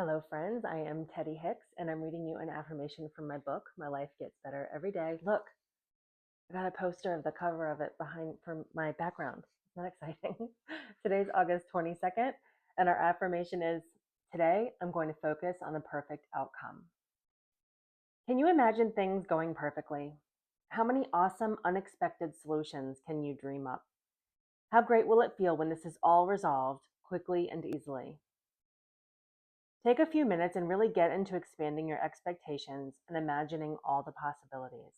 Hello, friends. I am Teddy Hicks, and I'm reading you an affirmation from my book, My Life Gets Better Every Day. Look, I got a poster of the cover of it behind for my background. Isn't that exciting? Today's August 22nd, and our affirmation is today I'm going to focus on the perfect outcome. Can you imagine things going perfectly? How many awesome, unexpected solutions can you dream up? How great will it feel when this is all resolved quickly and easily? Take a few minutes and really get into expanding your expectations and imagining all the possibilities.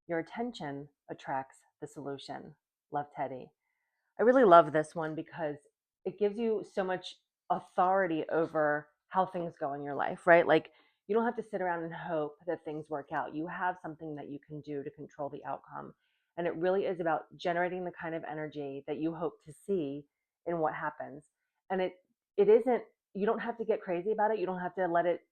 Your attention attracts the solution. Love, Teddy. I really love this one because it gives you so much authority over how things go in your life, right? Like you don't have to sit around and hope that things work out. You have something that you can do to control the outcome. And it really is about generating the kind of energy that you hope to see in what happens. And it isn't, you don't have to get crazy about it. You don't have to let it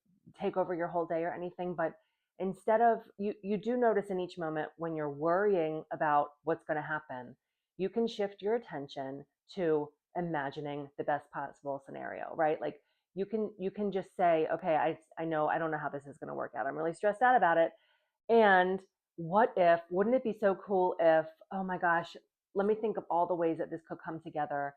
take over your whole day or anything, but instead of you do notice in each moment when you're worrying about what's going to happen, you can shift your attention to imagining the best possible scenario, right? Like you can just say, okay, I know I don't know how this is going to work out. I'm really stressed out about it. And what if, wouldn't it be so cool if, oh my gosh, let me think of all the ways that this could come together.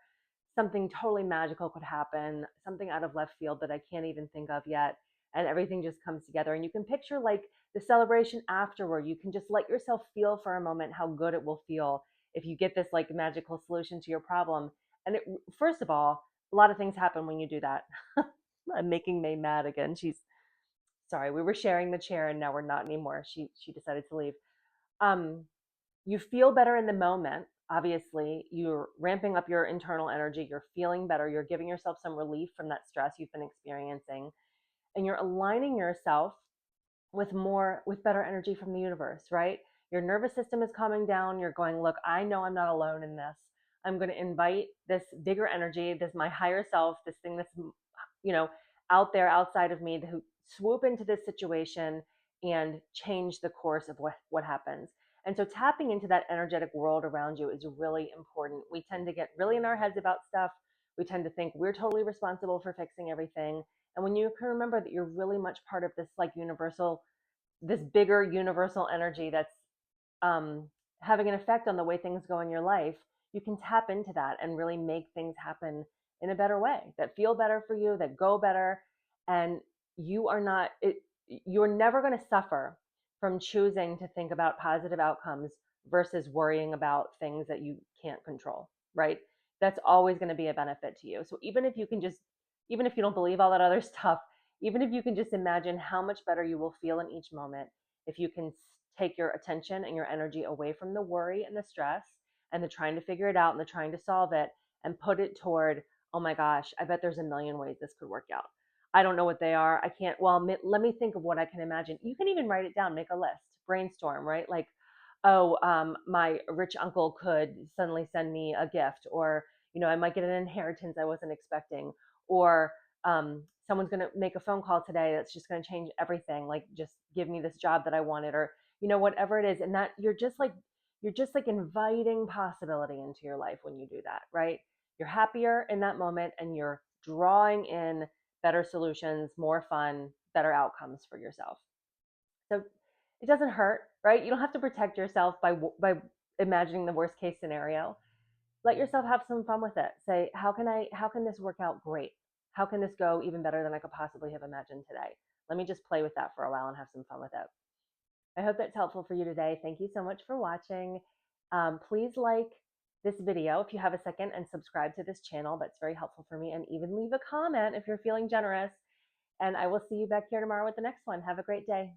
Something totally magical could happen, something out of left field that I can't even think of yet. And everything just comes together. And you can picture like the celebration afterward. You can just let yourself feel for a moment how good it will feel if you get this like magical solution to your problem. And first of all, a lot of things happen when you do that. I'm making May mad again. She's sorry. We were sharing the chair and now we're not anymore. She decided to leave. Um, you feel better in the moment. Obviously, you're ramping up your internal energy. You're feeling better. You're giving yourself some relief from that stress you've been experiencing, and you're aligning yourself with better energy from the universe, right? Your nervous system is calming down. You're going, look, I know I'm not alone in this. I'm going to invite this bigger energy, this my higher self, this thing that's out there outside of me to swoop into this situation and change the course of what happens. And so tapping into that energetic world around you is really important. We tend to get really in our heads about stuff. We tend to think we're totally responsible for fixing everything. And when you can remember that you're really much part of this like universal, this bigger universal energy that's having an effect on the way things go in your life, you can tap into that and really make things happen in a better way that feel better for you, that go better. And you're never going to suffer from choosing to think about positive outcomes versus worrying about things that you can't control, right? That's always going to be a benefit to you. So even if you don't believe all that other stuff, even if you can just imagine how much better you will feel in each moment, if you can take your attention and your energy away from the worry and the stress and the trying to figure it out and the trying to solve it and put it toward, oh my gosh, I bet there's a million ways this could work out. I don't know what they are. I can't, well, let me think of what I can imagine. You can even write it down, make a list, brainstorm, right? Like, oh, my rich uncle could suddenly send me a gift, or, I might get an inheritance I wasn't expecting, or someone's going to make a phone call today that's just going to change everything, like just give me this job that I wanted, or whatever it is. And that you're just like inviting possibility into your life when you do that, right? You're happier in that moment and you're drawing in better solutions, more fun, better outcomes for yourself. So it doesn't hurt, right? You don't have to protect yourself by imagining the worst case scenario. Let yourself have some fun with it. Say, how can this work out great? How can this go even better than I could possibly have imagined today? Let me just play with that for a while and have some fun with it. I hope that's helpful for you today. Thank you so much for watching. Please like this video if you have a second and subscribe to this channel. That's very helpful for me. And even leave a comment if you're feeling generous. And I will see you back here tomorrow with the next one. Have a great day.